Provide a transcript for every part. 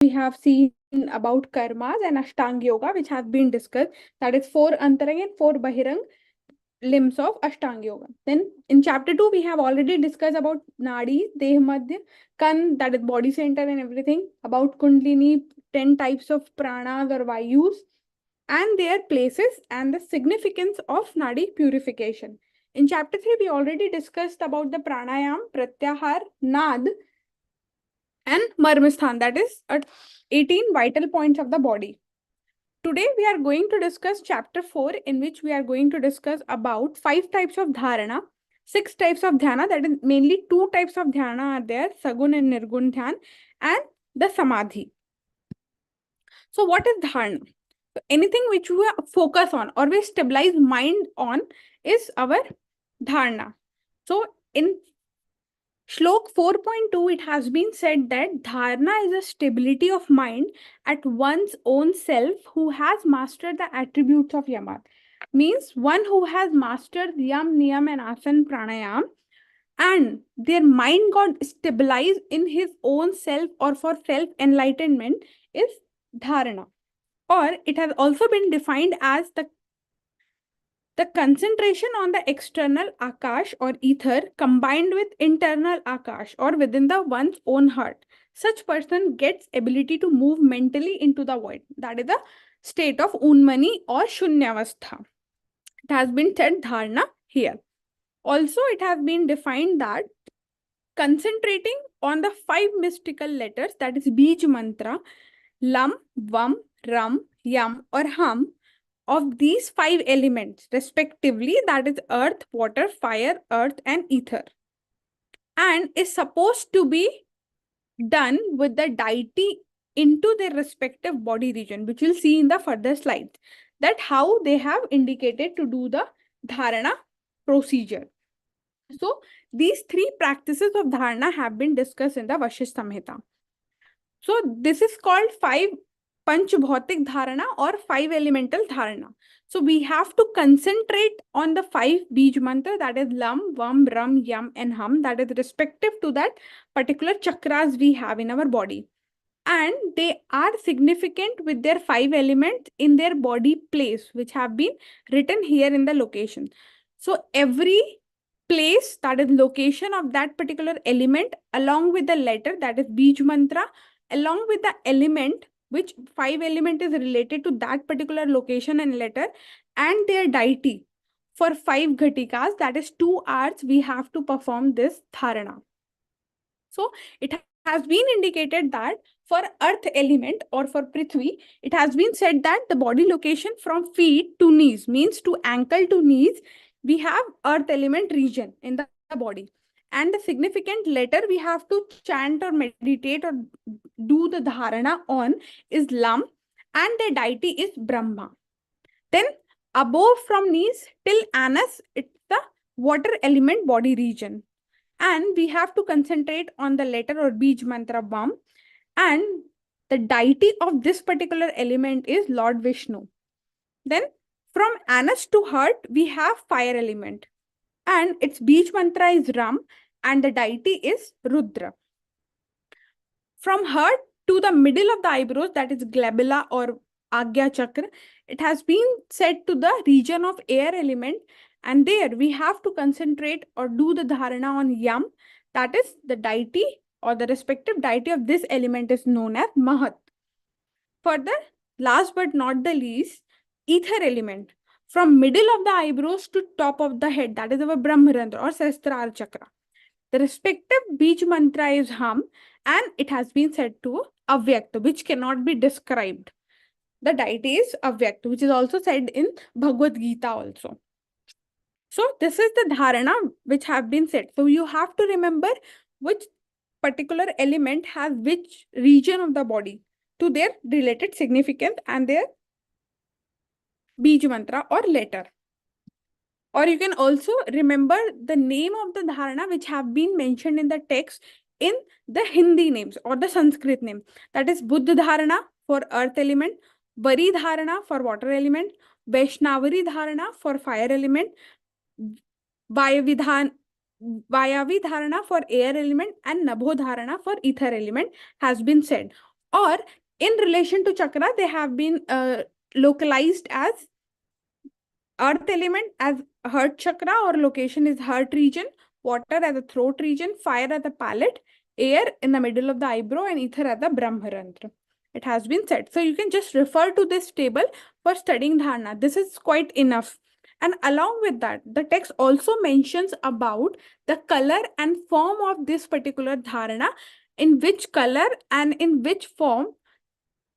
we have seen about karmas and Ashtanga Yoga, which has been discussed. That is 4 Antarang and 4 Bahirang limbs of Ashtanga Yoga. Then in chapter 2, we have already discussed about Nadi, Deh Madhya, Kan, that is body center and everything, about Kundalini, 10 types of pranas or Vayus, and their places and the significance of Nadi purification. In chapter 3, we already discussed about the pranayam, pratyahar, nad, and marmasthan, that is 18 vital points of the body. Today we are going to discuss chapter 4, in which we are going to discuss about 5 types of dharana, 6 types of dhyana, that is mainly 2 types of dhyana are there, sagun and nirgun dhyan, and the samadhi. So what is dharana? Anything which we focus on or we stabilize mind on is our dharana. So in Shlok 4.2, it has been said that dharana is a stability of mind at one's own self who has mastered the attributes of yama. Means one who has mastered yam, niyam, and asan pranayam, and their mind got stabilized in his own self or for self enlightenment is dharana. Or it has also been defined as the concentration on the external akash or ether combined with internal akash or within the one's own heart. Such person gets ability to move mentally into the void. That is the state of unmani or shunyavastha. It has been said dharana here. Also, it has been defined that concentrating on the 5 mystical letters, that is Bij mantra, lam, vam, ram, yam, or hum, of these 5 elements respectively, that is earth, water, fire, earth, and ether, and is supposed to be done with the deity into their respective body region, which we'll see in the further slides, that how they have indicated to do the dharana procedure. So these 3 practices of dharana have been discussed in the Vashishtha Samhita. So this is called 5 Panchbhautik dharana or 5 elemental dharana. So we have to concentrate on the 5 Bij mantra, that is Lam, Vam, Ram, Yam, and Hum, that is respective to that particular chakras we have in our body. And they are significant with their 5 elements in their body place, which have been written here in the location. So every place, that is location of that particular element, along with the letter, that is Bij mantra, along with the element, which 5 element is related to that particular location and letter, and their deity. For 5 ghatikas, that is 2 hours, we have to perform this dharana. So it has been indicated that for earth element or for Prithvi, it has been said that the body location from feet to knees, means to ankle to knees, we have earth element region in the body. And the significant letter we have to chant or meditate or do the dharana on is Lam, and the deity is Brahma. Then above from knees till anus, it's the water element body region. And we have to concentrate on the letter or Bij mantra Vam. And the deity of this particular element is Lord Vishnu. Then from anus to heart, we have fire element. And its Bij mantra is Ram, and the deity is Rudra. From heart to the middle of the eyebrows, that is glabella or Agya Chakra, it has been said to the region of air element, and there we have to concentrate or do the dharana on Yam, that is the deity or the respective deity of this element is known as Mahat. Further, last but not the least, ether element. From middle of the eyebrows to top of the head, that is our Brahmarandra or Sahasrara Chakra. The respective Bij mantra is Hum, and it has been said to Avyakta, which cannot be described. The deity is Avyakta, which is also said in Bhagavad Gita also. So this is the dharana which have been said. So you have to remember which particular element has which region of the body to their related significance and their Bij mantra or letter. Or you can also remember the name of the dharana which have been mentioned in the text in the Hindi names or the Sanskrit name. That is Buddha dharana for earth element, Vari dharana for water element, Vaishnavari dharana for fire element, Vayavi dharana for air element, and Nabho dharana for ether element has been said. or in relation to chakra, they have been localized as earth element as heart chakra or location is heart region, water as the throat region, fire as the palate, air in the middle of the eyebrow, and ether as the brahmarantra. It has been said. So you can just refer to this table for studying dharana. This is quite enough. And along with that, the text also mentions about the color and form of this particular dharana, in which color and in which form,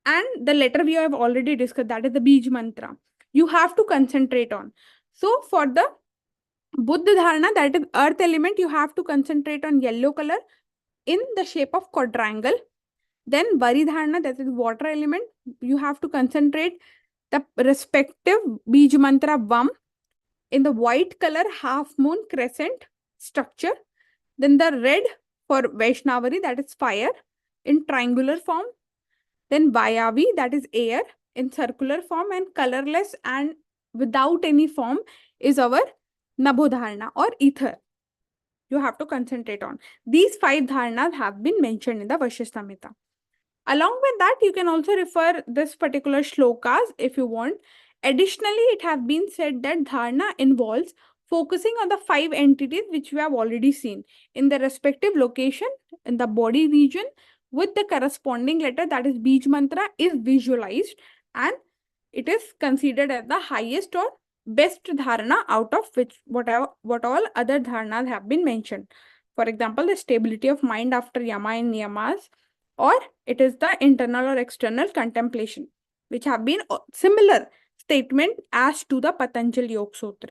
and the letter we have already discussed, that is the Bij mantra, you have to concentrate on. So for the Buddha dharana, that is earth element, you have to concentrate on yellow color in the shape of quadrangle. Then Vari dharana, that is water element, you have to concentrate the respective Bij mantra Vam in the white color half moon crescent structure. Then the red for Vaishnavari, that is fire in triangular form. Then Vayavi, that is air in circular form, and colorless and without any form is our Nabodharana or ether. You have to concentrate on. These 5 dharanas have been mentioned in the Vashishtha Samhita. Along with that, you can also refer this particular shlokas if you want. Additionally, it has been said that dharana involves focusing on the 5 entities which we have already seen in the respective location in the body region with the corresponding letter, that is Bij mantra, is visualized, and it is considered as the highest or best dharana out of which what all other dharanas have been mentioned. For example, the stability of mind after yama and niyamas, or it is the internal or external contemplation, which have been similar statement as to the Patanjali Yoga Sutra.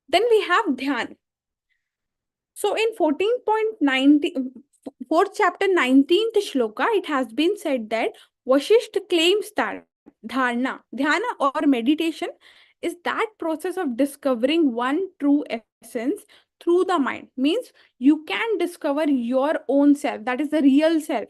Then we have Dhyan. So in 14.90, 4th chapter, 19th shloka, it has been said that Vashishtha claims that dharana, dhyana or meditation is that process of discovering one true essence through the mind. Means you can discover your own self, that is the real self,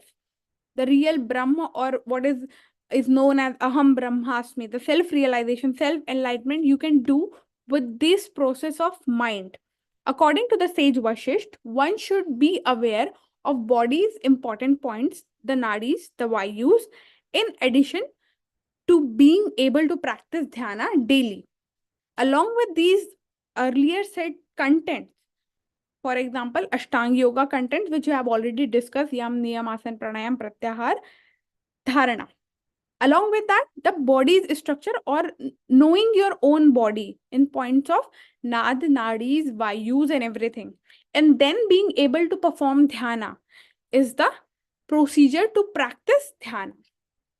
the real Brahma, or what is known as Aham Brahmasmi, the self-realization, self-enlightenment you can do with this process of mind. According to the sage Vashisht, one should be aware of body's important points, the nadis, the vayus, in addition to being able to practice dhyana daily. Along with these earlier said contents, for example, Ashtanga Yoga content, which we have already discussed, Yam, Niyam, Asan, Pranayam, Pratyahar, Dharana. Along with that, the body's structure or knowing your own body in points of Nad, Nadis, Vayus and everything. And then being able to perform Dhyana is the procedure to practice Dhyana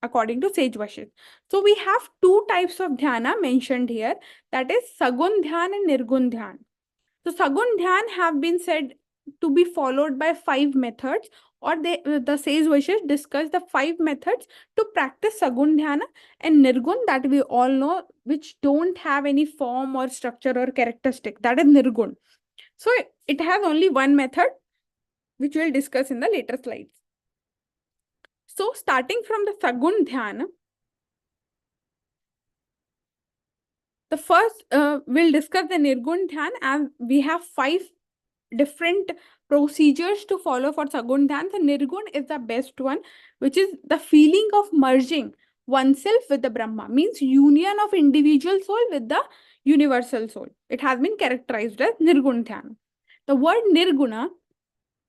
according to Sage Vashist. So we have 2 types of Dhyana mentioned here, that is Sagun Dhyan and Nirgun Dhyan. So Sagun Dhyan have been said to be followed by 5 methods, or the sage Vashist discuss the 5 methods to practice Sagun Dhyana, and Nirgun, that we all know, which don't have any form or structure or characteristic, that is Nirgun. So it has only one method, which we'll discuss in the later slides. So starting from the Sagun Dhyana, the first, we'll discuss the Nirgun Dhyan, and we have 5 different procedures to follow for Sagun Dhyan. The Nirgun is the best one, which is the feeling of merging oneself with the Brahma, means union of individual soul with the universal soul. It has been characterized as Nirgun Dhyan. The word Nirguna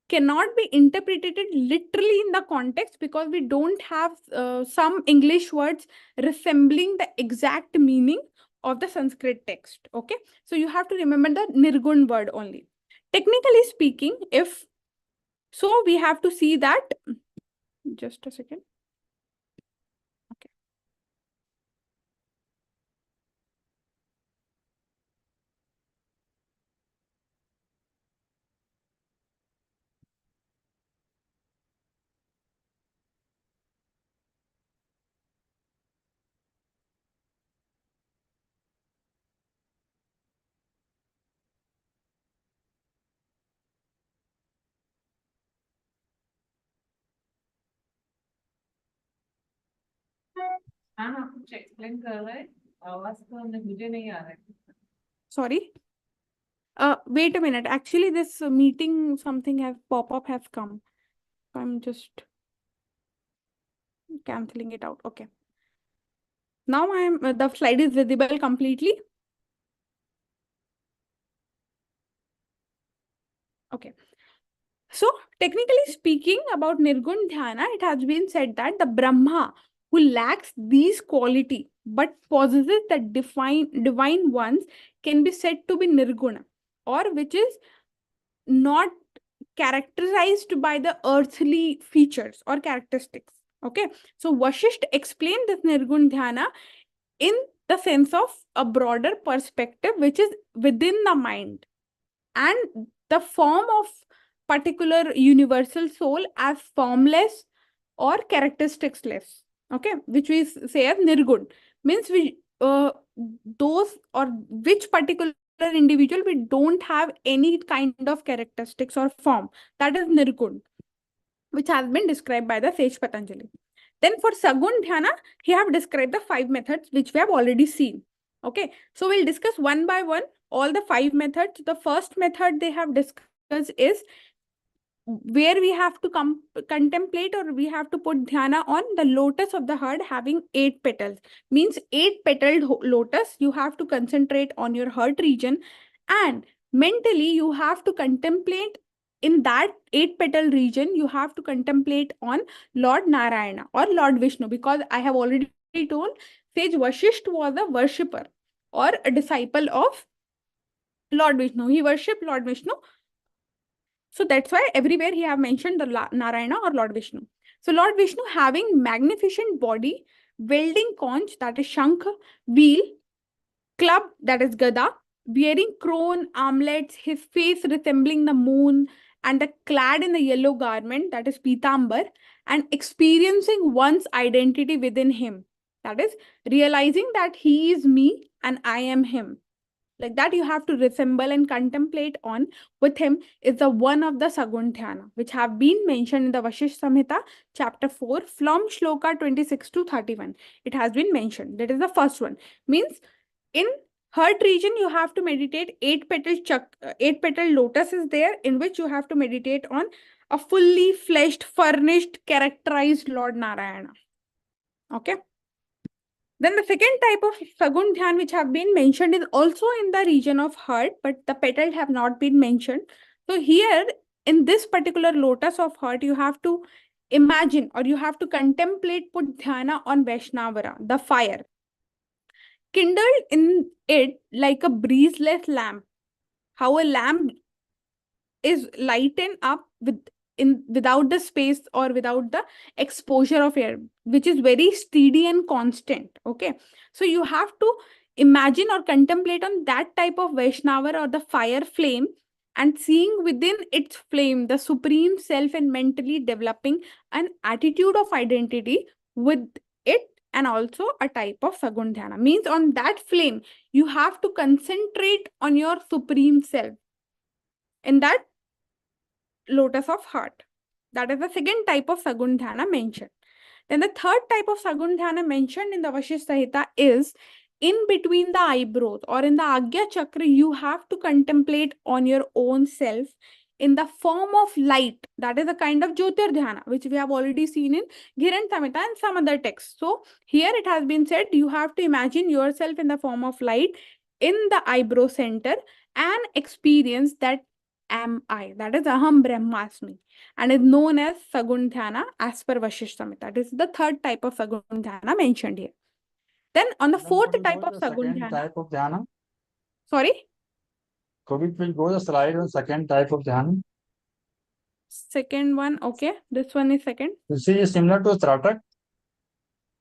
cannot be interpreted literally in the context because we don't have some English words resembling the exact meaning of the Sanskrit text. Okay, so you have to remember the Nirgun word only. Technically speaking, if so, we have to see that, just a second. Okay. कुछ explain कर रहा है, आवाज तो मुझे नहीं आ रहा है. Sorry. Wait a minute. Actually, this meeting, something has pop-up has come. So I'm just canceling it out. Okay. Now the slide is visible completely. Okay. So technically speaking about Nirgun Dhyana, it has been said that the Brahma who lacks these quality but possesses the divine ones can be said to be Nirguna, or which is not characterized by the earthly features or characteristics. Okay, so Vashisht explained this Nirgun Dhyana in the sense of a broader perspective which is within the mind and the form of particular universal soul as formless or characteristicsless. Okay, which we say as Nirgun, means we those or which particular individual we don't have any kind of characteristics or form, that is Nirgun, which has been described by the sage Patanjali. Then for Sagun Dhyana, he have described the 5 methods which we have already seen. Okay, so we'll discuss one by one all the 5 methods. The first method they have discussed is where we have to contemplate, or we have to put dhyana on the lotus of the heart having 8 petals. Means 8 petaled lotus, you have to concentrate on your heart region, and mentally you have to contemplate in that 8 petal region. You have to contemplate on Lord Narayana or Lord Vishnu, because I have already told sage Vashisht was a worshipper or a disciple of Lord Vishnu. He worshipped Lord Vishnu. So that's why everywhere he have mentioned the Narayana or Lord Vishnu. So Lord Vishnu having magnificent body, wielding conch, that is Shankh, wheel, club, that is Gada, wearing crown, armlets, his face resembling the moon, and clad in the yellow garment, that is Pitambar, and experiencing one's identity within him. That is realizing that he is me and I am him. Like that you have to resemble and contemplate on with him is the one of the Sagun Dhyana, which have been mentioned in the Vashishtha Samhita chapter 4 from shloka 26 to 31. It has been mentioned. That is the first one. Means in heart region you have to meditate 8 petal lotus is there, in which you have to meditate on a fully fleshed, furnished, characterized Lord Narayana. Okay. Then the second type of Sagun Dhyan which have been mentioned is also in the region of heart, but the petals have not been mentioned. So here in this particular lotus of heart, you have to imagine or you have to contemplate, put dhyana on Vaishnavara, the fire. Kindled in it like a breezeless lamp. How a lamp is lightened up without the space or without the exposure of air, which is very steady and constant. Okay, so you have to imagine or contemplate on that type of Vaishnava or the fire flame, and seeing within its flame the supreme self, and mentally developing an attitude of identity with it, and also a type of Sagun Dhyana. Means on that flame you have to concentrate on your supreme self in that lotus of heart. That is the second type of Sagun Dhyana mentioned. Then the third type of Sagun Dhyana mentioned in the Vashishtha Samhita is in between the eyebrows or in the Agya Chakra, you have to contemplate on your own self in the form of light. That is a kind of Jyotir Dhyana, which we have already seen in Ghiran Samhita and some other texts. So here it has been said you have to imagine yourself in the form of light in the eyebrow center and experience that am I. That is Aham Brahmasmi, and is known as Sagun Dhyana as per Vashishtha Samhita. This is the third type of Sagun Dhyana mentioned here. Then on the Then fourth could we type go of to the Sagun second Dhyana, type of dhyana? sorry, Could we please go to the slide on second type of dhyana? second one, okay, this one is second. You see, it's similar to Tratak.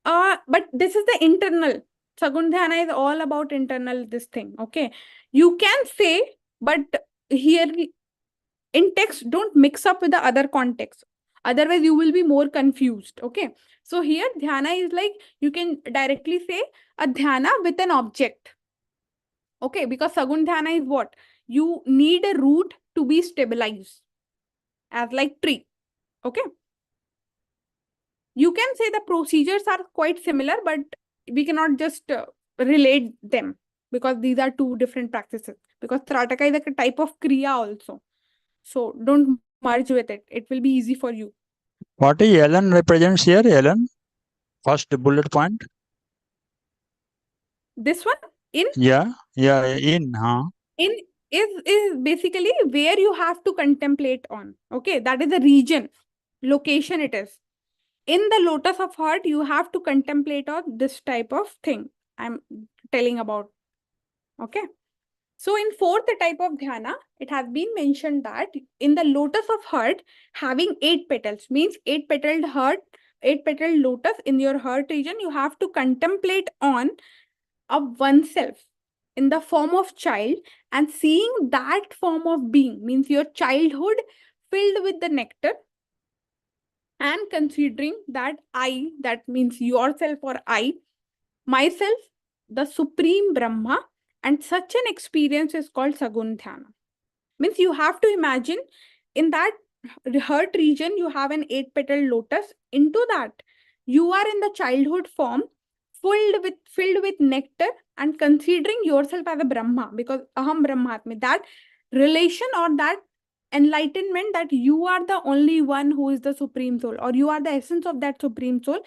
But this is the internal. Sagun Dhyana is all about internal this thing, okay. You can say, but here in text, don't mix up with the other context. Otherwise, you will be more confused. Okay. So here, dhyana is like you can directly say a dhyana with an object. Okay. Because Sagun dhyana is what? You need a root to be stabilized as like tree. Okay. You can say the procedures are quite similar, but we cannot just relate them because these are two different practices. Because Trataka is a type of Kriya also. So don't merge with it. It will be easy for you. What is Ellen represents here? Ellen, first bullet point. This one in Yeah, in, huh? in is basically where you have to contemplate on. Okay, that is the region, location it is. In the lotus of heart, you have to contemplate on this type of thing I'm telling about. Okay. So in fourth type of dhyana, it has been mentioned that in the lotus of heart, having 8 petals means 8-petaled heart, 8-petaled lotus in your heart region, you have to contemplate on of oneself in the form of child, and seeing that form of being means your childhood filled with the nectar, and considering that I, that means yourself or I, myself, the supreme Brahma, and such an experience is called Sagun Dhyana. Means you have to imagine in that heart region, you have an 8-petal lotus. Into that, you are in the childhood form, filled with nectar, and considering yourself as a Brahma, because Aham Brahmatmi, that relation or that enlightenment that you are the only one who is the supreme soul, or you are the essence of that supreme soul,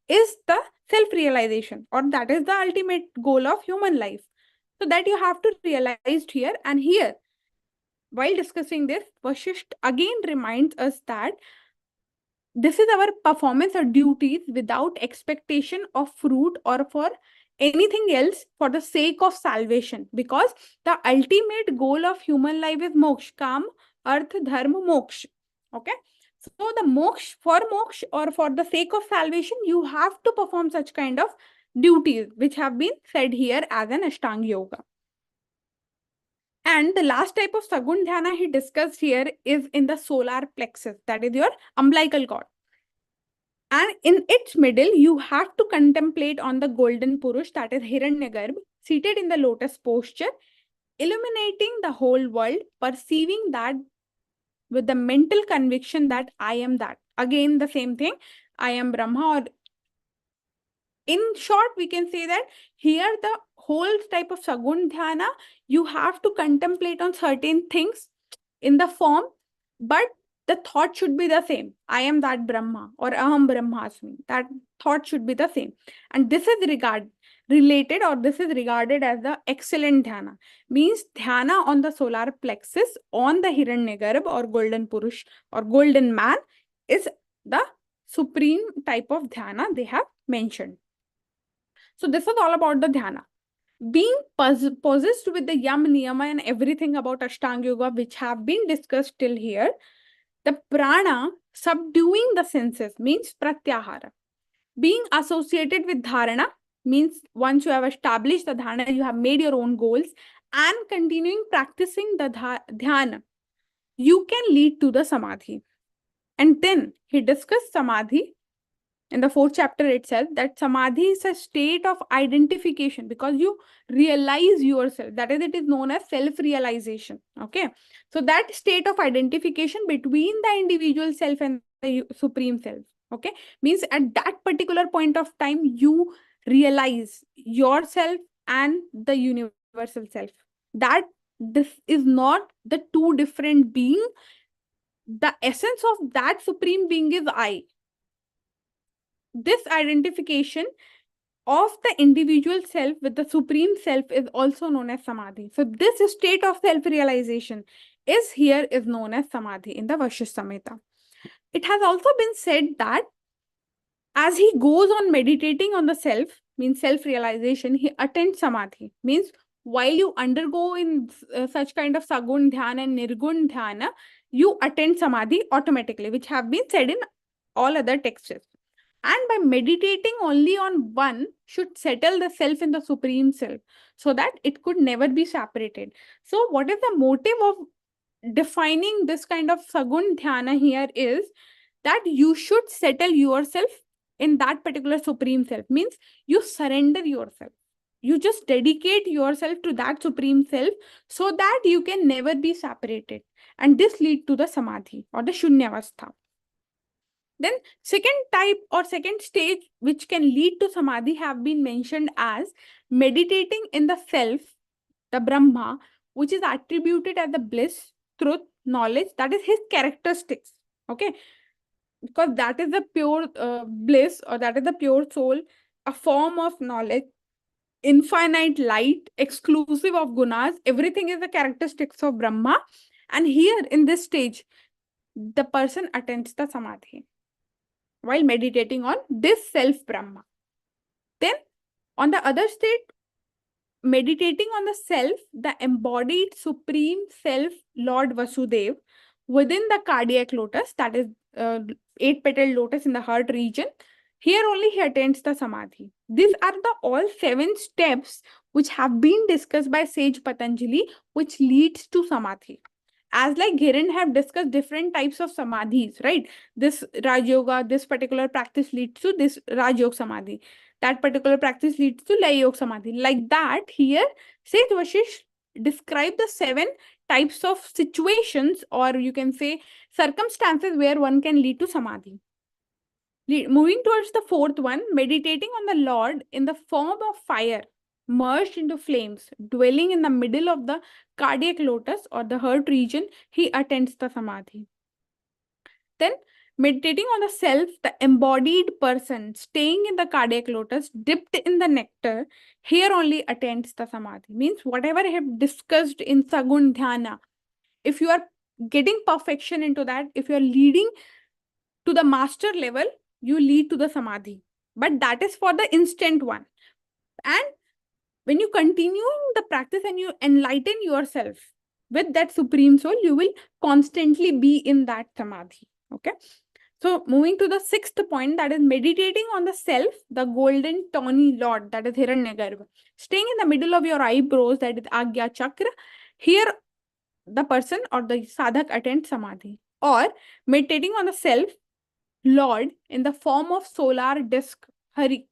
is the self-realization, or that is the ultimate goal of human life. So that you have to realize here. And here, while discussing this, Vashishtha again reminds us that this is our performance or duties without expectation of fruit or for anything else, for the sake of salvation, because the ultimate goal of human life is moksha, kam, arth, dharma, moksha. Okay. So the moksha or for the sake of salvation, you have to perform such kind of duties, which have been said here as an Ashtanga Yoga. And the last type of Sagun Dhyana he discussed here is in the solar plexus, that is your umbilical cord. And in its middle, you have to contemplate on the golden Purush, that is Hiranyagarbha, seated in the lotus posture, illuminating the whole world, perceiving that with the mental conviction that I am that. Again, the same thing, I am Brahma. Or in short, we can say that here the whole type of Sagun Dhyana, you have to contemplate on certain things in the form, but the thought should be the same. I am that Brahma, or Aham Brahmasmi. That thought should be the same. And this is related, or this is regarded as the excellent dhyana. Means dhyana on the solar plexus, on the Hiranyagarbha or golden Purush or golden man, is the supreme type of dhyana they have mentioned. So this is all about the dhyana. Being possessed with the yam niyama and everything about Ashtanga Yoga, which have been discussed till here, the prana subduing the senses means pratyahara. Being associated with dharana means once you have established the dharana, you have made your own goals, and continuing practicing the dhyana, you can lead to the samadhi. And then he discussed samadhi in the 4th chapter itself, that samadhi is a state of identification, because you realize yourself. That is, it is known as self-realization. Okay. So that state of identification between the individual self and the supreme self. Okay. Means at that particular point of time, you realize yourself and the universal self. That this is not the two different beings. The essence of that supreme being is I. This identification of the individual self with the supreme self is also known as samadhi. So this state of self-realization is known as samadhi in the Vashishtha Samhita. It has also been said that as he goes on meditating on the self, means self-realization, he attains samadhi. Means while you undergo in such kind of sagun dhyana and nirgun dhyana, you attain samadhi automatically, which have been said in all other texts. And by meditating only on one, should settle the self in the supreme self, so that it could never be separated. So what is the motive of defining this kind of sagun dhyana here is that you should settle yourself in that particular supreme self. Means you surrender yourself. You just dedicate yourself to that supreme self, so that you can never be separated. And this leads to the samadhi or the shunyavastha. Then second type or second stage which can lead to samadhi have been mentioned as meditating in the self, the Brahma, which is attributed as the bliss, truth, knowledge, that is his characteristics. Okay. because that is the pure bliss, or that is the pure soul, a form of knowledge, infinite light, exclusive of gunas. Everything is the characteristics of Brahma. And here in this stage, the person attains the samadhi while meditating on this self Brahma. Then on the other state, meditating on the self, the embodied supreme self, Lord Vasudev, within the cardiac lotus, that is eight petal lotus in the heart region, here only he attains the samadhi. These are the all 7 steps which have been discussed by sage Patanjali, which leads to samadhi. As like Ghiran have discussed different types of samadhis, right? This Raj Yoga, this particular practice leads to this Raj Yoga samadhi. That particular practice leads to Lay Yoga samadhi. Like that, here Sage Vashisht describe the 7 types of situations, or you can say circumstances, where one can lead to samadhi. Moving towards the 4th one, meditating on the Lord in the form of fire, merged into flames, dwelling in the middle of the cardiac lotus or the heart region, he attains the samadhi. Then meditating on the self, the embodied person, staying in the cardiac lotus, dipped in the nectar, here only attains the samadhi. Means whatever I have discussed in Sagun Dhyana, if you are getting perfection into that, if you are leading to the master level, you lead to the samadhi. But that is for the instant one. And when you continue the practice and you enlighten yourself with that supreme soul, you will constantly be in that samadhi. Okay. So moving to the 6th point, that is meditating on the self, the golden tawny Lord, that is Hiranyagarbha, staying in the middle of your eyebrows, that is Agya Chakra. Here the person or the sadhak attains samadhi. Or meditating on the self, Lord, in the form of solar disk, Hari,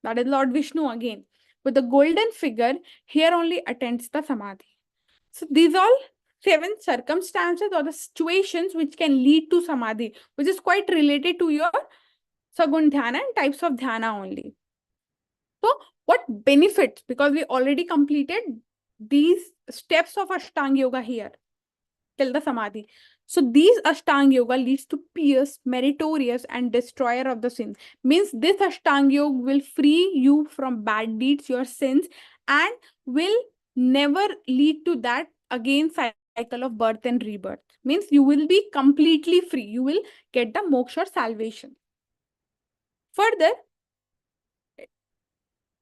that is Lord Vishnu again, with the golden figure, here only attains the samadhi. So these all 7 circumstances or the situations which can lead to samadhi, which is quite related to your Sagun Dhyana and types of Dhyana only. So what benefits, because we already completed these steps of Ashtanga Yoga here till the samadhi. So these Ashtanga Yoga leads to pious, meritorious, and destroyer of the sins. Means this Ashtanga Yoga will free you from bad deeds, your sins, and will never lead to that again cycle of birth and rebirth. Means you will be completely free. You will get the moksha or salvation. Further,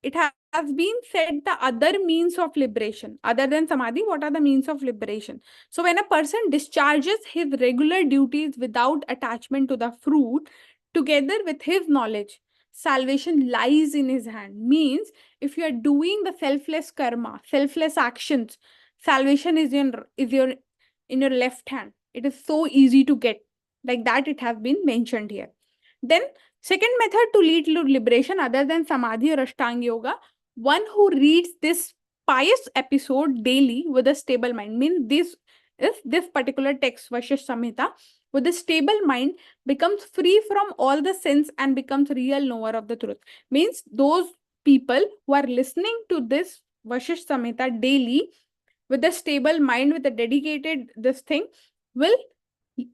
it has been said the other means of liberation, other than samadhi, what are the means of liberation? So when a person discharges his regular duties without attachment to the fruit, together with his knowledge, salvation lies in his hand. Means if you are doing the selfless karma, selfless actions, salvation is in your left hand. It is so easy to get. Like that, it has been mentioned here. Then second method to lead to liberation other than samadhi or ashtanga yoga, one who reads this pious episode daily with a stable mind. Means this particular text, Vashishtha Samhita, with a stable mind, becomes free from all the sins and becomes real knower of the truth. Means those people who are listening to this Vashishtha Samhita daily with a stable mind, with a dedicated this thing, will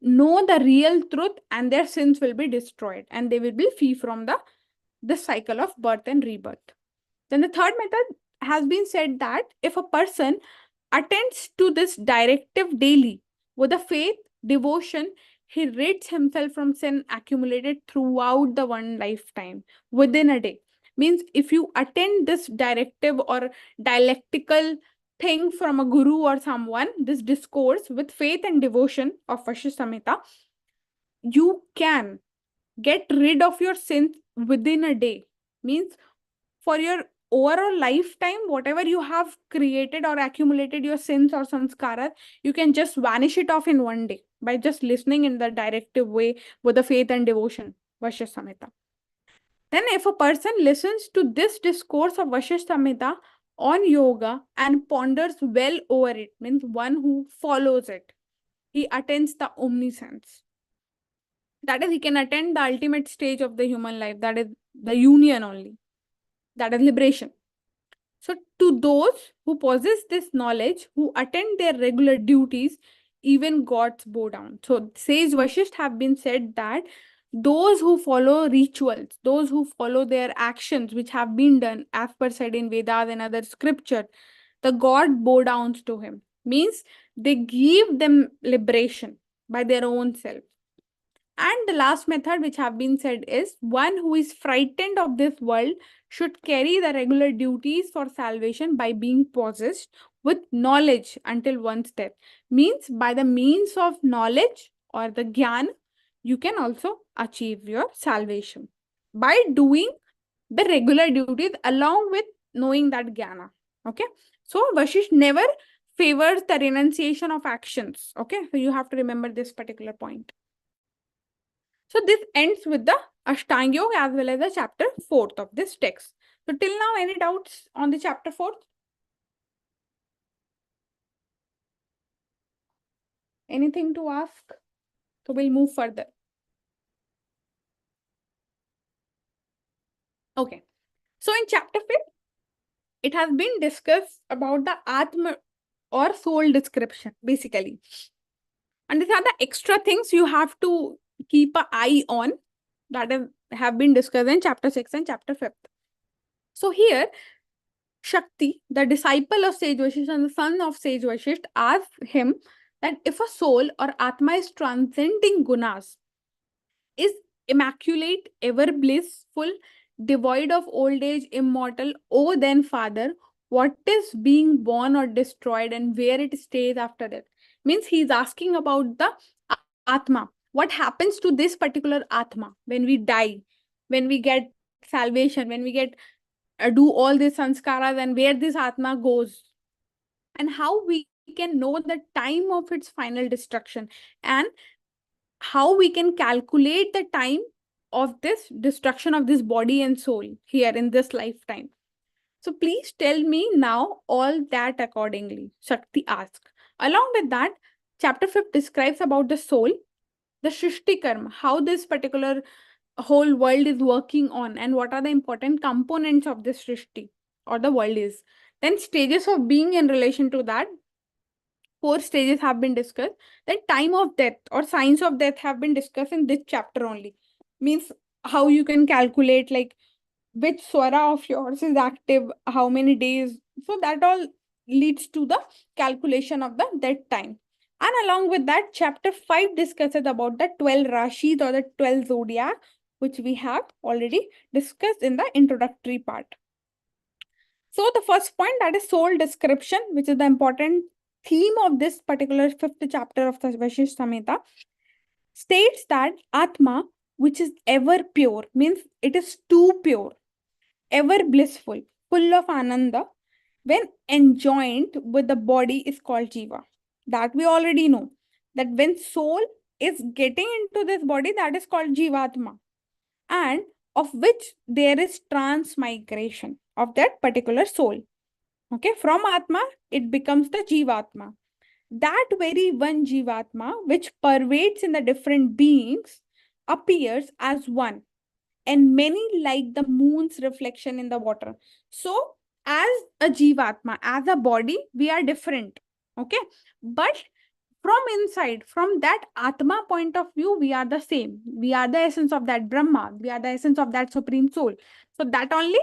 know the real truth, and their sins will be destroyed and they will be free from the cycle of birth and rebirth. Then the third method has been said that if a person attends to this directive daily with a faith, devotion, he rids himself from sin accumulated throughout the one lifetime within a day. Means if you attend this directive or dialectical thing from a guru or someone, this discourse with faith and devotion of Vashishtha Samhita, you can get rid of your sins within a day. Means for your overall lifetime, whatever you have created or accumulated your sins or samskaras, you can just vanish it off in one day by just listening in the directive way with the faith and devotion, Vashishtha Samhita. Then if a person listens to this discourse of Vashishtha Samhita on yoga and ponders well over it, means one who follows it, he attains the omniscience. That is, he can attain the ultimate stage of the human life, that is the union only, that is liberation. So to those who possess this knowledge, who attend their regular duties, even gods bow down. So sage Vashishtha have been said that those who follow rituals, those who follow their actions which have been done as per said in Vedas and other scripture, the god bow down to him. Means they give them liberation by their own self. And the last method which have been said is one who is frightened of this world should carry the regular duties for salvation by being possessed with knowledge until one's death. Means by the means of knowledge or the gyan, you can also achieve your salvation by doing the regular duties along with knowing that jnana. Okay. So Vashish never favors the renunciation of actions. Okay. So you have to remember this particular point. So this ends with the Ashtanga Yoga as well as the chapter 4th of this text. So till now, any doubts on the chapter 4th? Anything to ask? So we'll move further. Okay. So in chapter 5th, it has been discussed about the Atma or soul description, basically. And these are the extra things you have to keep an eye on that have been discussed in chapter 6 and chapter 5th. So here, Shakti, the disciple of Sage Vashishtha and the son of Sage Vashishtha, asked him that if a soul or Atma is transcending gunas, is immaculate, ever blissful, devoid of old age, immortal, oh then Father, what is being born or destroyed and where it stays after that? Means he's asking about the Atma. What happens to this particular Atma when we die, when we get salvation, when we get do all these sanskaras, and where this Atma goes, and how we can know the time of its final destruction, and how we can calculate the time of this destruction of this body and soul here in this lifetime. So please tell me now all that accordingly, Shakti asked. Along with that, chapter 5 describes about the soul, the Shrishti Karma, how this particular whole world is working on, and what are the important components of this Shrishti or the world is. Then stages of being in relation to that. 4 stages have been discussed. Then time of death or signs of death have been discussed in this chapter only. Means how you can calculate like which swara of yours is active, how many days. So that all leads to the calculation of the death time. And along with that, chapter 5 discusses about the 12 Rashis or the 12 zodiac, which we have already discussed in the introductory part. So the first point, that is soul description, which is the important theme of this particular 5th chapter of the Vashishtha Samhita, states that Atma, which is ever pure, means it is too pure, ever blissful, full of ananda, when enjoined with the body is called jiva. That we already know. That when soul is getting into this body, that is called jivatma. And of which there is transmigration of that particular soul. Okay, from Atma, it becomes the Jivatma. That very one Jivatma, which pervades in the different beings, appears as one, and many like the moon's reflection in the water. So, as a Jivatma, as a body, we are different. Okay, but from inside, from that Atma point of view, we are the same. We are the essence of that Brahma. We are the essence of that Supreme Soul. So, that only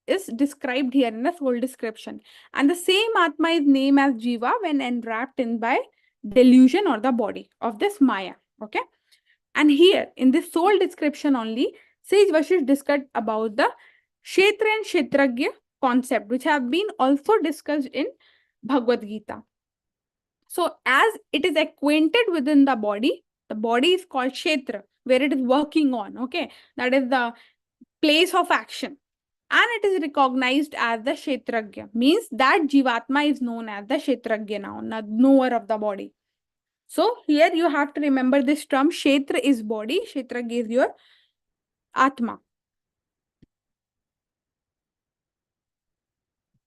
is described here in the soul description. And the same Atma is named as Jiva when enwrapped in by delusion or the body of this Maya. Okay. And here in this soul description only, Sage Vashishtha discussed about the Kshetra and Kshetragya concept, which have been also discussed in Bhagavad Gita. So as it is acquainted within the body is called Kshetra, where it is working on. Okay. That is the place of action. And it is recognized as the Kshetragya. Means that Jivatma is known as the Kshetragya now, knower of the body. So here you have to remember this term. Kshetra is body, Kshetragya is your Atma.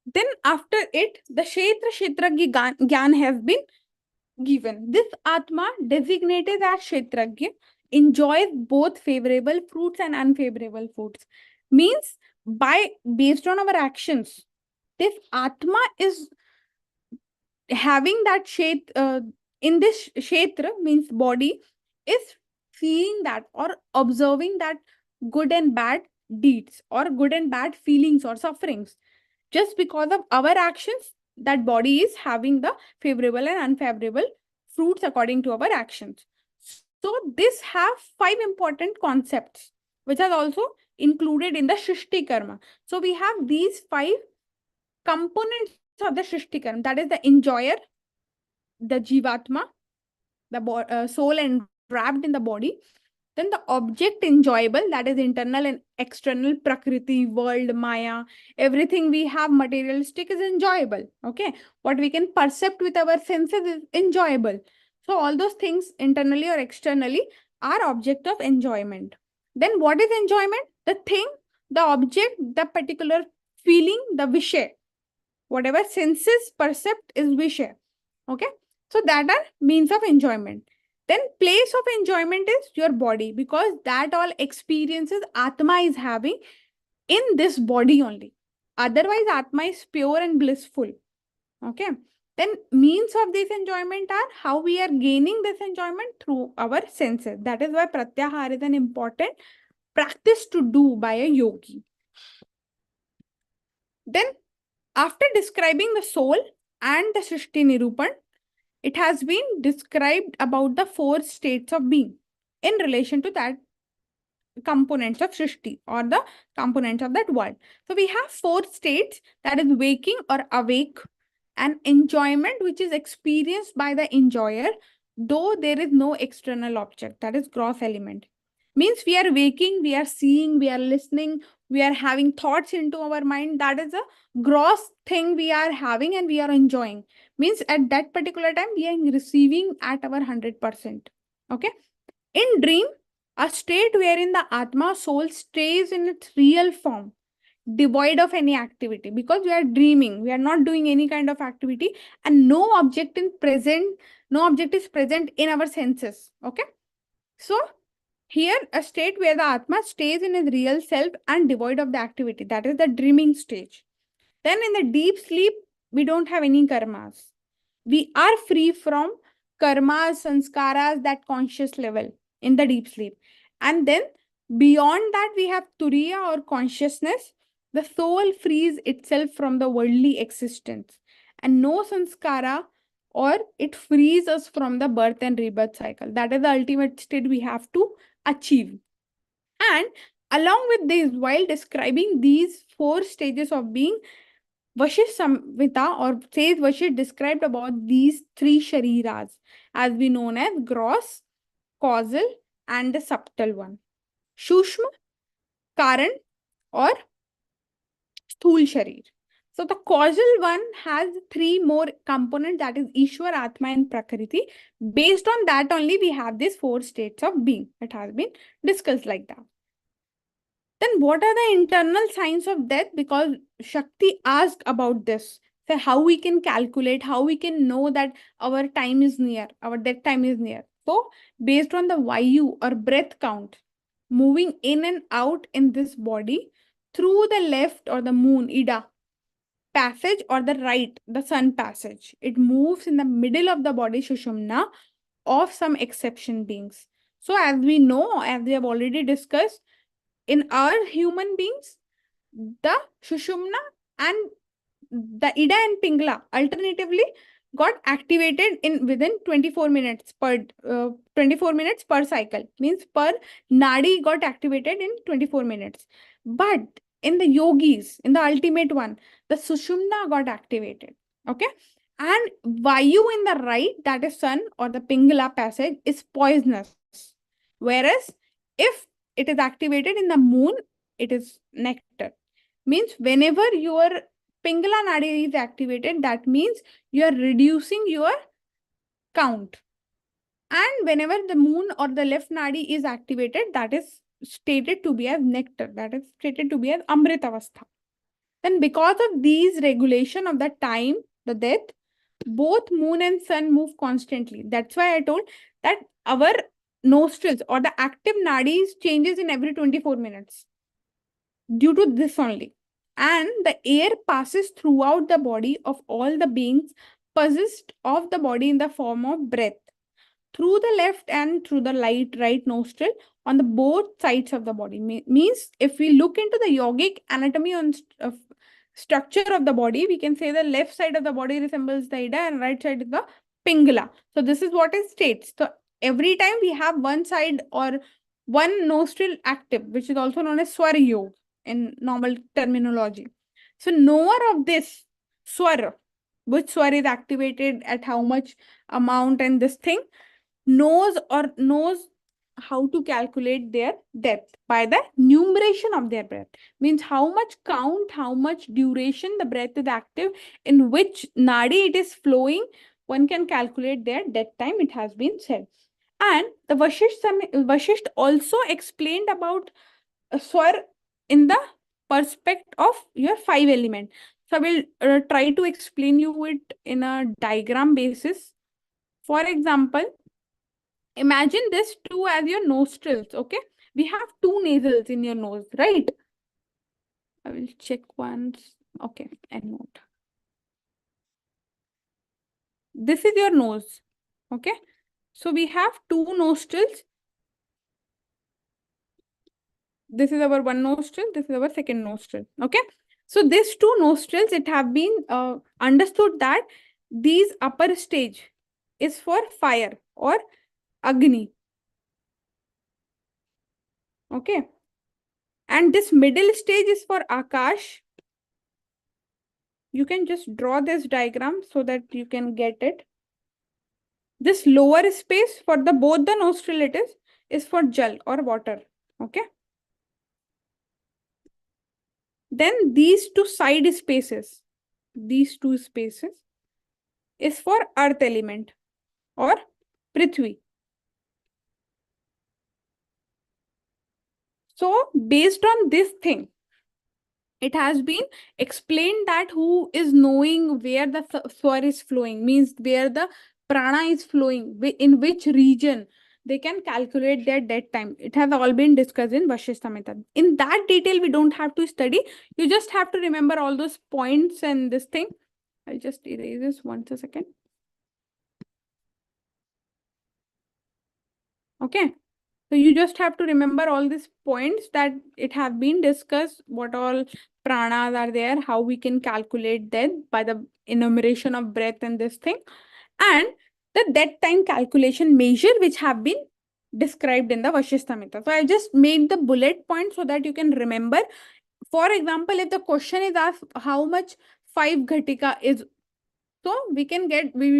Then after it, the Kshetragya Gyan has been given. This Atma, designated as Kshetragya, enjoys both favorable fruits and unfavorable fruits. Means based on our actions, this Atma is having that in this Kshetra, means body, is seeing that or observing that good and bad deeds or good and bad feelings or sufferings. Just because of our actions, that body is having the favorable and unfavorable fruits according to our actions. So this have 5 important concepts which are also included in the Shrishti Karma. So we have these 5 components of the Shrishti Karma. That is the enjoyer, the Jivatma, the soul enwrapped in the body. Then the object enjoyable, that is internal and external, Prakriti, world, Maya, everything we have materialistic is enjoyable. Okay. What we can perceive with our senses is enjoyable. So all those things internally or externally are object of enjoyment. Then what is enjoyment? The thing, the object, the particular feeling, the vishay. Whatever senses percept is vishay. Okay. So that are means of enjoyment. Then place of enjoyment is your body, because that all experiences Atma is having in this body only. Otherwise, Atma is pure and blissful. Okay. Then means of this enjoyment are how we are gaining this enjoyment through our senses. That is why Pratyahar is an important practice to do by a yogi. Then after describing the soul and the Srishti Nirupan, it has been described about the 4 states of being in relation to that components of Srishti or the components of that world. So we have 4 states, that is waking or awake, and enjoyment which is experienced by the enjoyer, though there is no external object, that is gross element. Means we are waking, we are seeing, we are listening, we are having thoughts into our mind. That is a gross thing we are having and we are enjoying. Means at that particular time, we are receiving at our 100%. Okay. In dream, a state wherein the Atma soul stays in its real form, devoid of any activity, because we are dreaming, we are not doing any kind of activity, and no object is present in our senses. Okay. So here, a state where the Atma stays in its real self and devoid of the activity, that is the dreaming stage. Then in the deep sleep, we don't have any karmas. We are free from karmas, sanskaras, that conscious level in the deep sleep. And then beyond that, we have turiya or consciousness. The soul frees itself from the worldly existence, and no sanskara, or it frees us from the birth and rebirth cycle. That is the ultimate state we have to achieve. And along with this, while describing these 4 stages of being, Vashishtha Samhita or says Vashishtha described about these 3 shariras as we known as gross, causal, and the subtle one. Shushma, Karan, or Sthul Sharir. So the causal one has 3 more components, that is Ishwar, Atma, and Prakriti. Based on that only we have these 4 states of being. It has been discussed like that. Then what are the internal signs of death? Because Shakti asked about this. So how we can calculate, how we can know that our time is near, our death time is near. So based on the Vayu or breath count, moving in and out in this body through the left or the moon, Ida, passage, or the right, the sun passage. It moves in the middle of the body, Shushumna, of some exception beings. So as we know, as we have already discussed, in our human beings, the Shushumna and the Ida and Pingla alternatively got activated in within 24 minutes per cycle. Means per nadi got activated in 24 minutes. But in the yogis, in the ultimate one, the Sushumna got activated. Okay. And Vayu in the right, that is sun or the Pingala passage, is poisonous. Whereas if it is activated in the moon, it is nectar. Means whenever your Pingala Nadi is activated, that means you are reducing your count. And whenever the moon or the left Nadi is activated, that is stated to be as nectar. That is stated to be as Amrit Avastha. Then because of these regulation of the time, the death, both moon and sun move constantly. That's why I told that our nostrils or the active nadis changes in every 24 minutes due to this only. And the air passes throughout the body of all the beings possessed of the body in the form of breath. through the left and through the right nostril on the both sides of the body. Means if we look into the yogic anatomy on structure of the body, we can say the left side of the body resembles the Ida and right side is the Pingala. So this is what it states. So every time we have one side or one nostril active, which is also known as Swar Yoga in normal terminology. So knower of this Swar, which Swar is activated at how much amount and this thing, knows how to calculate their depth by the numeration of their breath. Means how much count, how much duration the breath is active, in which nadi it is flowing, one can calculate their death time, it has been said. And the Vashisht also explained about swar in the perspective of your 5 element. So I will try to explain you it in a diagram basis. For example, imagine this two as your nostrils, okay? We have two nasals in your nose, right? I will check once. Okay, and note. This is your nose, okay? So we have two nostrils. This is our one nostril, this is our second nostril, okay? So these two nostrils, it have been understood that these upper stage is for fire or Agni, okay? And this middle stage is for Akash. You can just draw this diagram so that you can get it. This lower space for the both the nostril it is for Jal or water, okay? Then these two side spaces, is for earth element or Prithvi. So based on this thing, it has been explained that who is knowing where the swar is flowing, means where the prana is flowing, in which region, they can calculate their dead time. It has all been discussed in Vashishtha Samhita. In that detail, we don't have to study. You just have to remember all those points and this thing. I'll just erase this once a second. Okay. So you just have to remember all these points that it have been discussed, what all pranas are there, how we can calculate that by the enumeration of breath and this thing, and the death time calculation measure which have been described in the Vashishtha Samhita. So I just made the bullet points so that you can remember. For example, if the question is asked how much 5 ghatika is, so we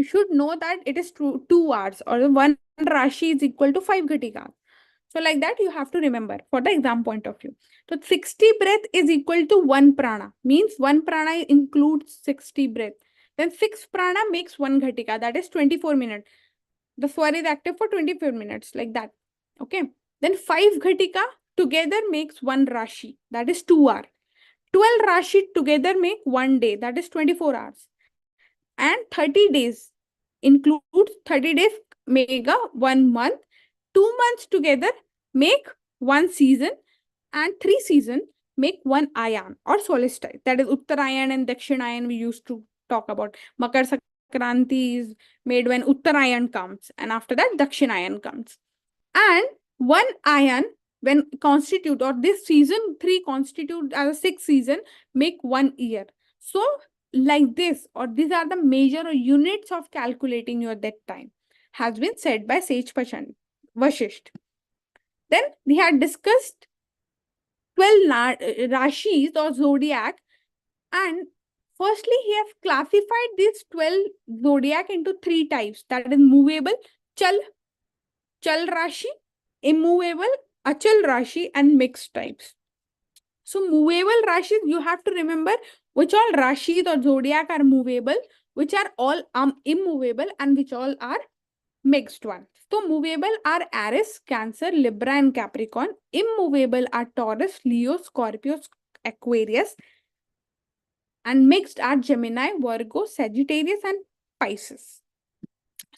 should know that it is 2 hours, or 1 rashi is equal to 5 ghatika. So like that, you have to remember for the exam point of view. So 60 breath is equal to 1 prana. Means 1 prana includes 60 breath. Then 6 prana makes 1 ghatika. That is 24 minutes. The swar is active for 24 minutes, like that. Okay. Then 5 ghatika together makes 1 rashi. That is 2 hours. 12 rashi together make 1 day. That is 24 hours. And 30 days includes 30 days make a 1 month. 2 months together make 1 season, and 3 seasons make 1 ayan or solstice. That is Uttarayan and Dakshinayan we used to talk about. Makar Sankranti is made when Uttarayan comes, and after that Dakshinayan comes. And 1 ayan when constitute, or this season 3 constitute as a 6th season, make 1 year. So like this, or these are the major units of calculating your death time, has been said by Sage Vashisht. Then we had discussed 12 rashis or zodiac, and firstly he has classified these 12 zodiac into 3 types, that is movable, chal rashi, immovable, achal rashi, and mixed types. So movable rashis, you have to remember which all rashis or zodiac are movable, which are all immovable, and which all are mixed one. So movable are Aries, Cancer, Libra, and Capricorn. Immovable are Taurus, Leo, Scorpio, Aquarius. And mixed are Gemini, Virgo, Sagittarius, and Pisces.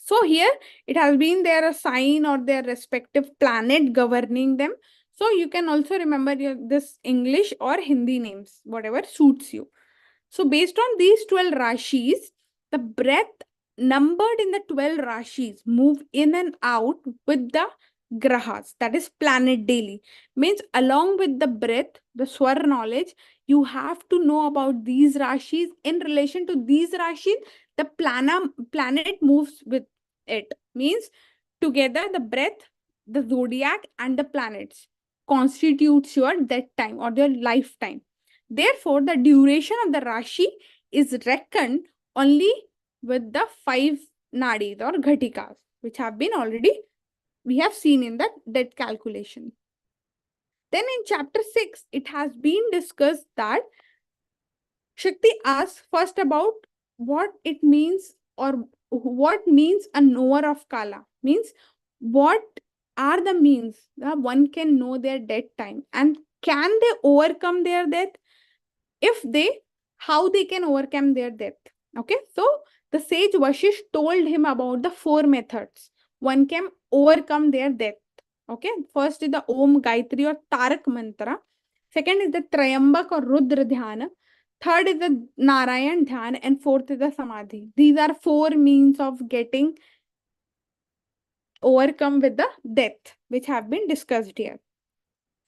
So here it has been their sign or their respective planet governing them. So you can also remember this English or Hindi names, whatever suits you. So based on these 12 rashis, the breath numbered in the 12 rashis move in and out with the grahas, that is planet daily. Means along with the breath, the swar knowledge, you have to know about these rashis. In relation to these rashis, the planet moves with it. Means together the breath, the zodiac and the planets constitutes your death time or your lifetime. Therefore, the duration of the rashi is reckoned only with the 5 nadis or ghatikas, which have been already we have seen in the death calculation. Then in chapter 6, it has been discussed that Shakti asks first about what it means or what means a knower of Kala. Means what are the means that one can know their death time and can they overcome their death? If they, how they can overcome their death. Okay, so the sage Vashish told him about the 4 methods one can overcome their death. Okay, first is the Om Gayatri or Tarak mantra. Second is the Trayambak or Rudra Dhyana. Third is the Narayan Dhyan, and fourth is the Samadhi. These are 4 means of getting overcome with the death, which have been discussed here.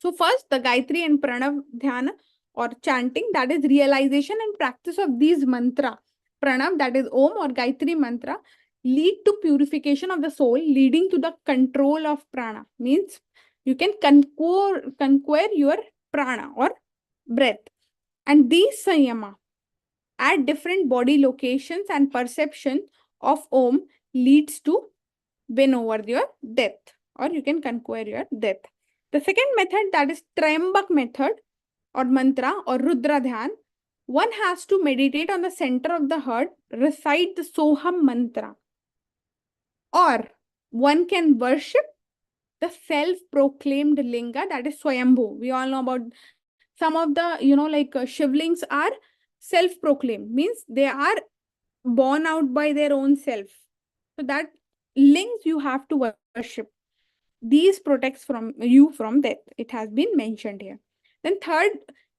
So first, the Gayatri and Pranav Dhyana or chanting, that is realization and practice of these mantra. Pranav, that is Om or Gayatri mantra, lead to purification of the soul, leading to the control of prana. Means you can conquer your prana or breath. And these sanyama at different body locations and perception of Om leads to win over your death, or you can conquer your death. The second method, that is Trayambak method or mantra or Rudra Dhyan. One has to meditate on the center of the heart, recite the Soham mantra. Or one can worship the self-proclaimed linga, that is Swayambhu. We all know about some of the, Shivlings are self-proclaimed. Means they are born out by their own self. So that lings you have to worship. These protects from you from death. It has been mentioned here. Then third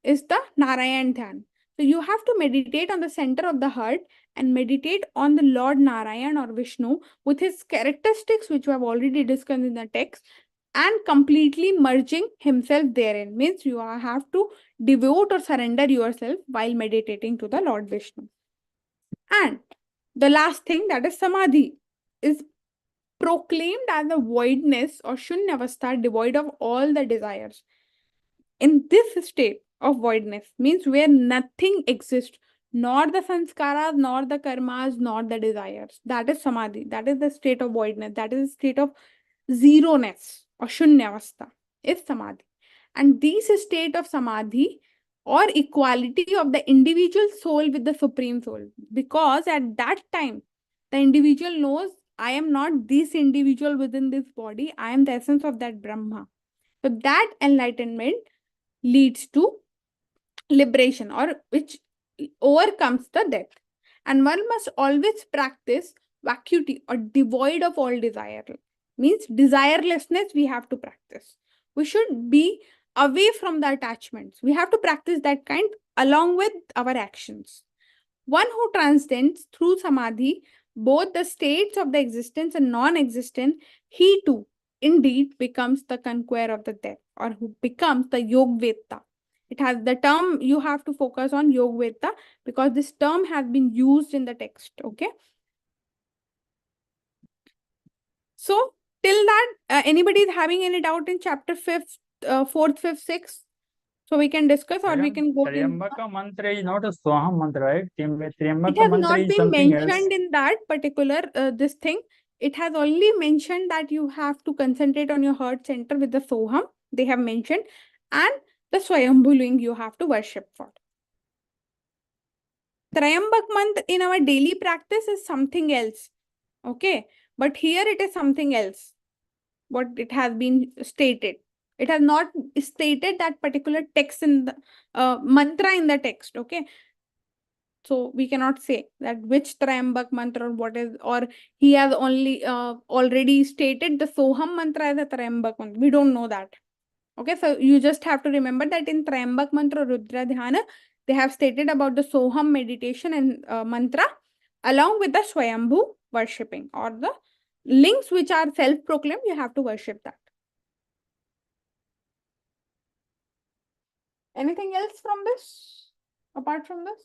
is the Narayan Dhyan. So you have to meditate on the center of the heart and meditate on the Lord Narayan or Vishnu with his characteristics, which we have already discussed in the text, and completely merging himself therein. Means you have to devote or surrender yourself while meditating to the Lord Vishnu. And the last thing, that is Samadhi, is proclaimed as the voidness or shunyavastha, devoid of all the desires. In this state of voidness, means where nothing exists, nor the sanskaras, nor the karmas, nor the desires. That is Samadhi. That is the state of voidness. That is the state of zeroness or shunyavastha is Samadhi. And this state of Samadhi or equality of the individual soul with the Supreme Soul. Because at that time, the individual knows, I am not this individual within this body. I am the essence of that Brahma. So that enlightenment leads to liberation, or which overcomes the death. And one must always practice vacuity or devoid of all desire. Means desirelessness we have to practice. We should be away from the attachments. We have to practice that kind along with our actions. One who transcends through Samadhi both the states of the existence and non-existent, he too indeed becomes the conqueror of the death, or who becomes the Yogveta. It has the term, you have to focus on Yogveta because this term has been used in the text. Okay. So till that, anybody is having any doubt in chapter 5th, 4th, 5th, 6th? So we can discuss, or we can go in. Trayambaka mantra is not a Soham mantra, right? It Trayambaka has mantra not is been something else. mentioned in that particular this thing. It has only mentioned that you have to concentrate on your heart center with the Soham. They have mentioned, and the Swayambhuling you have to worship for. Trayambak mantra in our daily practice is something else. Okay, but here it is something else. What it has been stated. It has not stated that particular text in the mantra in the text. Okay. So we cannot say that which Trayambak mantra or what is, or he has only already stated the Soham mantra as a Trayambak mantra. We don't know that. Okay, so you just have to remember that in Trayambak mantra Rudra Dhyana, they have stated about the Soham meditation and mantra along with the Swayambhu worshipping, or the links which are self-proclaimed, you have to worship that. Anything else from this, apart from this?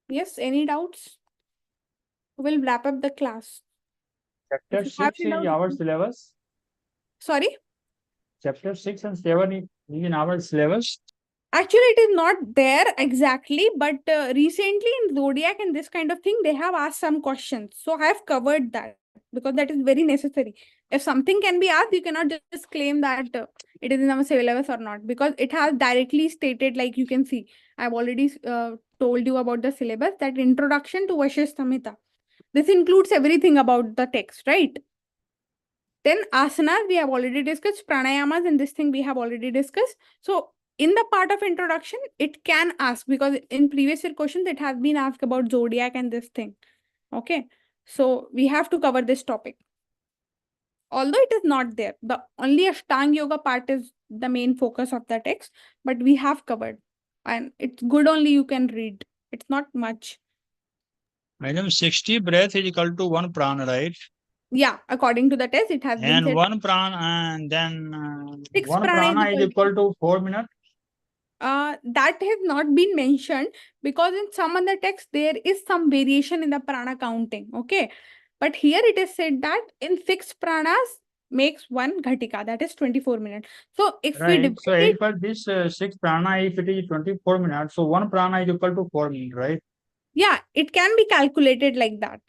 Yes, any doubts? We'll wrap up the class. Chapter If you have 6 any is doubts, our syllabus. sorry? Chapter 6 and 7 is in our syllabus. Actually, it is not there exactly, but recently in Zodiac and this kind of thing, they have asked some questions. So I have covered that because that is very necessary. If something can be asked, you cannot just claim that it is in our syllabus or not, because it has directly stated, like you can see, I've already told you about the syllabus, that introduction to Vashishtha Samhita. This includes everything about the text, right? Then asanas, we have already discussed. Pranayamas, and this thing we have already discussed. So in the part of introduction, it can ask, because in previous year questions, it has been asked about zodiac and this thing. Okay. So we have to cover this topic. Although it is not there, the only Ashtanga Yoga part is the main focus of the text, but we have covered. And it's good only you can read. It's not much. Madam, 60 breath is equal to 1 prana, right? Yeah, according to the test, it has been And said 1 prana, and then 6 1 prana prana is equal to 4 minutes. That has not been mentioned, because in some other text there is some variation in the prana counting. Okay, but here it is said that in 6 pranas makes 1 ghatika, that is 24 minutes. So if we Right. divide So it, equal this 6 prana, if it is 24 minutes, so 1 prana is equal to 4 minutes, right? yeah, it can be calculated like that.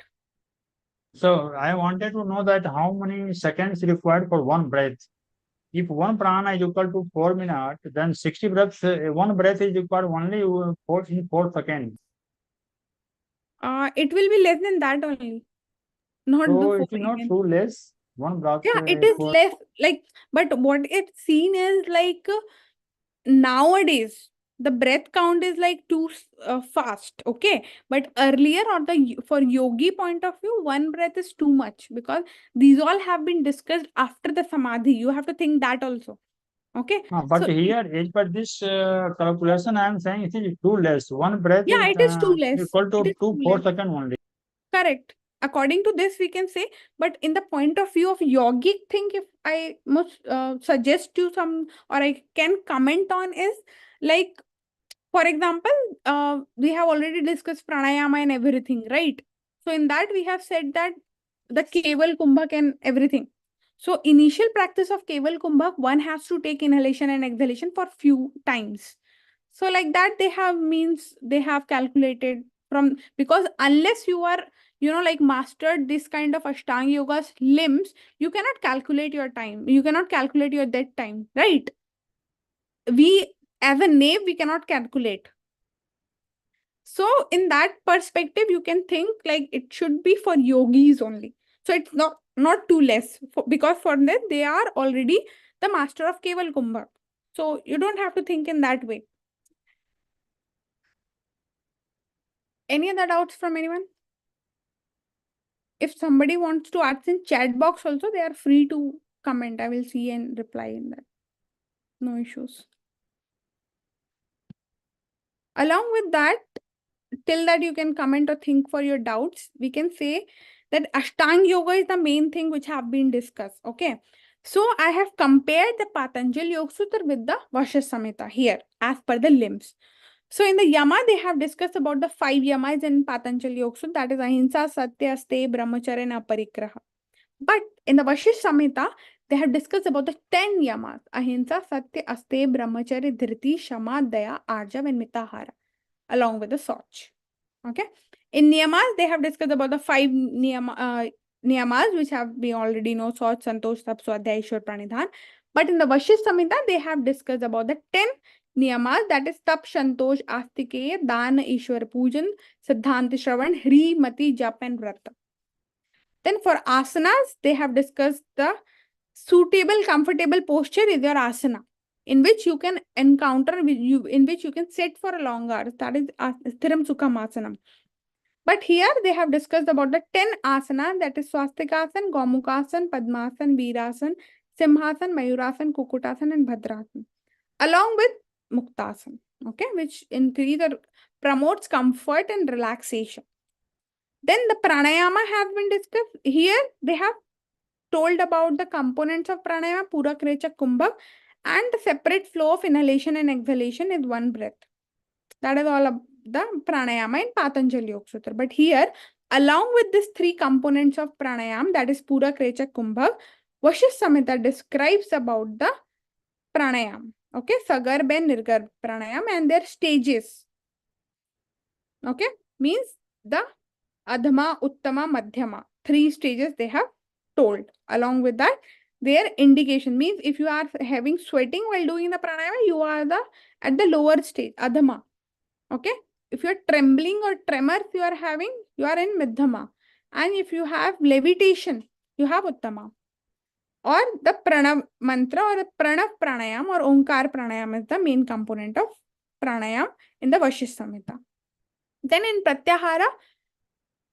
So I wanted to know that how many seconds required for 1 breath. If 1 prana is equal to 4 minutes, then 60 breaths, 1 breath is equal only 4 seconds. It will be less than that only, not the So 4 it is not even. too less. 1 breath. Yeah, it is For less, like, but what it's seen is like nowadays the breath count is like too fast. Okay, but earlier, or the for yogi point of view, 1 breath is too much, because these all have been discussed after the samadhi. You have to think that also. Okay, but so here, as per this calculation, I am saying it is too less. 1 breath yeah, is it is too less. equal It to is too 4 less. seconds only. Correct. According to this, we can say, but in the point of view of yogic thing, if I must suggest you some, or I can comment on, is like, for example, we have already discussed pranayama and everything, right? So in that we have said that the Keval Kumbhak and everything. So initial practice of Keval Kumbhak, one has to take inhalation and exhalation for few times. So like that they have means they have calculated from, because unless you are, like mastered this kind of Ashtanga Yoga's limbs, you cannot calculate your time. You cannot calculate your dead time, right? We, as a knave, we cannot calculate. So in that perspective, you can think like it should be for yogis only. So it's not too less, because for them they are already the master of Keval Kumbhak. So you don't have to think in that way. Any other doubts from anyone? If somebody wants to ask in chat box also, they are free to comment. I will see and reply in that. No issues. Along with that, till that you can comment or think for your doubts, we can say that Ashtanga Yoga is the main thing which have been discussed. Okay. So I have compared the Patanjali Yoga Sutra with the Vashishtha Samhita here as per the limbs. So in the Yama, they have discussed about the 5 Yamas in Patanjali Yoga Sutra, that is Ahimsa, Satya, Aste, Brahmacharya, and Aparigraha. But in the Vashishtha Samhita, they have discussed about the 10 Yamas: Ahimsa, Satya, Aste, Brahmacharya, Dhriti, Shama, Daya, Arjav, and Mitahara, along with the Soch. Okay. In Niyamas, they have discussed about the 5 Niyamas, which we already know: Soch, Santosh, Tap, Swadhyay, Ishwar, Pranidhan. But in the Vashishtha Samhita, they have discussed about the 10 Niyamas, that is Tap, Santosh, Astikeya, Dana, Ishwar, Pujan, Siddhanta, Shravan, Hri, Mati, Jap, and Vrata. Then for asanas, they have discussed the suitable, comfortable posture is your asana, in which you can encounter, in which you can sit for a long hours. That is Sthiram Sukham Asanam. But here they have discussed about the 10 asanas, that is Swastikasana, Gomukasana, Padmasana, Virasana, Simhasana, Mayurasana, Kukutasan, and Bhadrasana. Along with Muktasana, okay, which increase or promotes comfort and relaxation. Then the pranayama has been discussed. Here they have told about the components of pranayama, Purak, Rechak, Kumbhak, and the separate flow of inhalation and exhalation is one breath. That is all of the pranayama in Patanjali Yoga Sutra. But here, along with these three components of pranayama, that is Purak, Rechak, Kumbhak, Vashishtha Samhita describes about the pranayama. Okay, Sagarb and Nirgarb pranayama and their stages. Okay, means the Adhama, Uttama, Madhyama. Three stages they have told. Along with that, their indication means if you are having sweating while doing the pranayama, you are at the lower stage, Adhama. Okay. If you are trembling or tremors you are having, you are in Madhyama. And if you have levitation, you have Uttama. Or the Pranav mantra or the Pranav pranayam or Onkar pranayam is the main component of pranayam in the Vashishtha Samhita. Then in Pratyahara,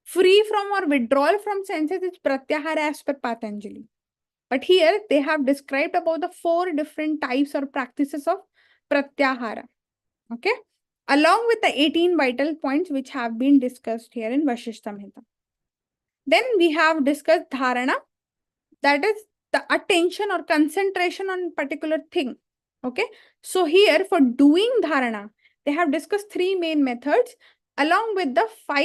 free from or withdrawal from senses is Pratyahara as per Patanjali. But here they have described about the 4 different types or practices of Pratyahara. Okay. Along with the 18 vital points which have been discussed here in Vashishtha Samhita. Then we have discussed Dharana, that is the attention or concentration on particular thing. Okay. So here for doing Dharana, they have discussed 3 main methods along with the 5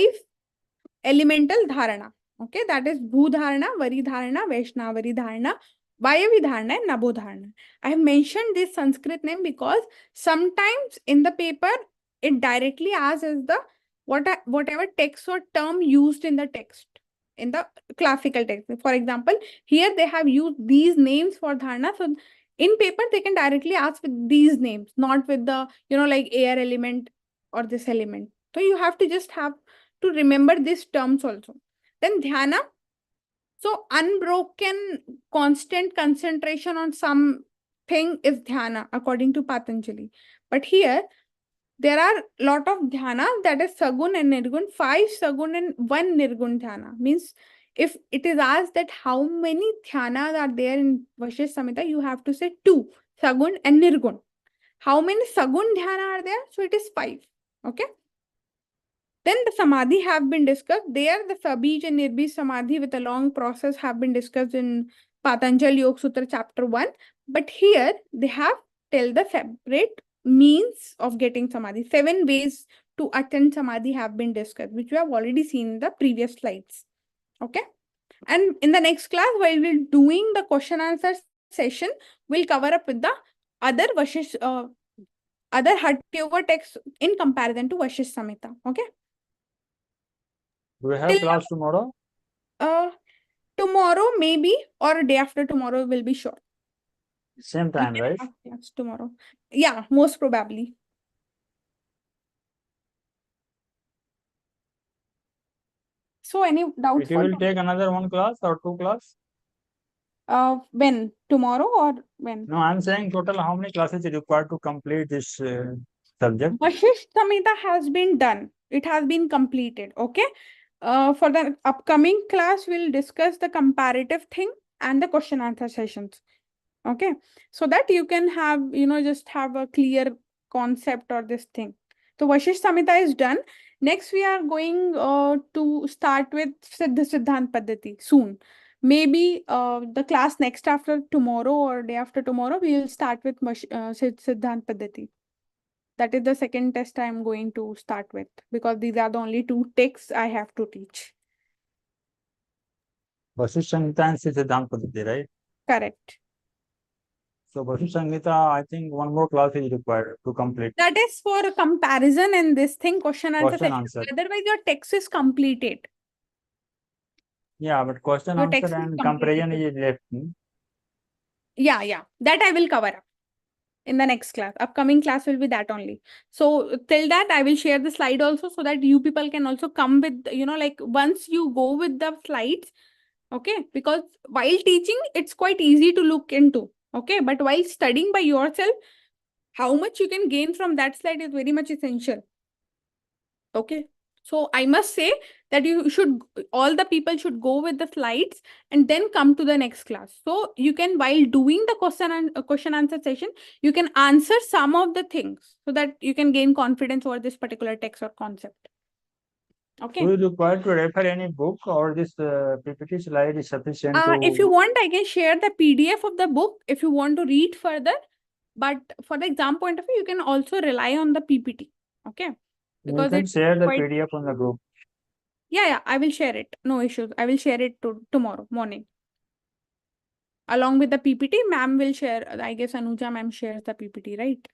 elemental dharana. Okay, that is Bhu dharana, Vari dharana, Vaishnavari dharana, Vayavi dharana, and Nabho dharana. I have mentioned this Sanskrit name because sometimes in the paper it directly asks as the whatever text or term used in the text, in the classical text. For example, here they have used these names for dharana. So in paper they can directly ask with these names, not with the like air element or this element. So you have to just have to remember these terms also. Then dhyana. So unbroken, constant concentration on something is dhyana according to Patanjali. But here there are lot of dhyana, that is sagun and nirgun, 5 sagun and 1 nirgun dhyana. Means if it is asked that how many dhyanas are there in Vashishtha Samhita, you have to say 2, sagun and nirgun. How many sagun dhyana are there? So it is 5. Okay. Then the samadhi have been discussed. There the Sabij and Nirbij samadhi with a long process have been discussed in Patanjali Yoga Sutra chapter 1. But here they have tell the separate means of getting samadhi. 7 ways to attain samadhi have been discussed, which we have already seen in the previous slides. Okay. And in the next class, while we're doing the question answer session, we'll cover up with the other other Hatha Yoga texts in comparison to Vashishtha Samhita. Okay. Do we have Till class tomorrow? tomorrow maybe or day after tomorrow will be sure. Same time, We can right? have class tomorrow. Yeah, most probably. So any doubts It for will take another 1 class or 2 class? when? Tomorrow or when? No, I'm saying total how many classes is required to complete this subject? Vashishtha Samhita has been done. It has been completed. Okay. For the upcoming class, we'll discuss the comparative thing and the question answer sessions. Okay. So that you can have, just have a clear concept or this thing. So Vashishtha Samhita is done. Next, we are going to start with Siddha Siddhant Paddhati soon. Maybe the class next after tomorrow or day after tomorrow, we will start with Siddhant Paddhati. That is the second test I am going to start with because these are the only 2 texts I have to teach. Vashishtha Samhita and Siddhanta Paddhati, right? Correct. So Vashishtha Samhita, I think 1 more class is required to complete. That is for a comparison and this thing question answer Question session. answer. Otherwise, your text is completed. Yeah, but question Your answer text is and comparison completed. is left. Yeah. That I will cover up in the next class. Upcoming class will be that only. So till that, I will share the slide also so that you people can also come with, like once you go with the slides, okay? Because while teaching, it's quite easy to look into, okay? But while studying by yourself, how much you can gain from that slide is very much essential. Okay. So I must say that all the people should go with the slides and then come to the next class. So you can, while doing the question answer session, you can answer some of the things so that you can gain confidence over this particular text or concept. Okay. Do you require to refer any book, or this PPT slide is sufficient to? If you want, I can share the PDF of the book if you want to read further. But for the exam point of view, you can also rely on the PPT. Okay. You Because can it's share the quite... PDF on the group. Yeah, I will share it. No issues. I will share it tomorrow morning. Along with the PPT, ma'am will share. I guess Anuja ma'am shares the PPT, right?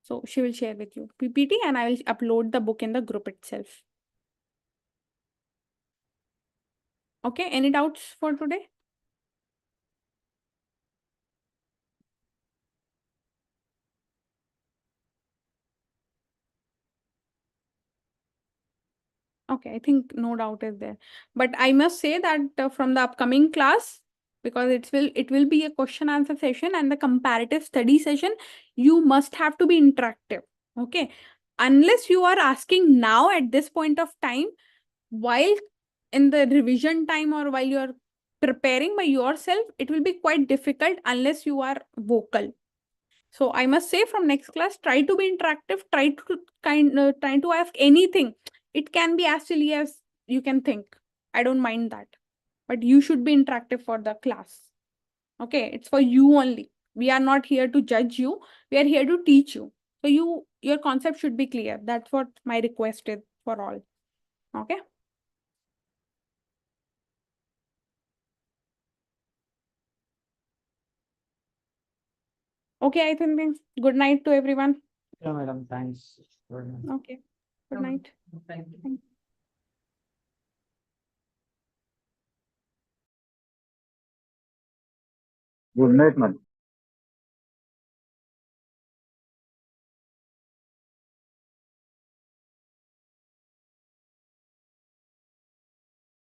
So she will share with you PPT and I will upload the book in the group itself. Okay, any doubts for today? Okay, I think no doubt is there. But I must say that from the upcoming class, because it will be a question answer session and the comparative study session, you must have to be interactive. Okay. Unless you are asking now at this point of time, while in the revision time or while you are preparing by yourself, it will be quite difficult unless you are vocal. So I must say from next class, try to be interactive, try to ask anything. It can be as silly as you can think. I don't mind that. But you should be interactive for the class. Okay, it's for you only. We are not here to judge you. We are here to teach you. So your concept should be clear. That's what my request is for all. Okay. Okay, I think good night to everyone. Yeah, madam. Thanks. Okay. Good night. Thank you. Good night, madam.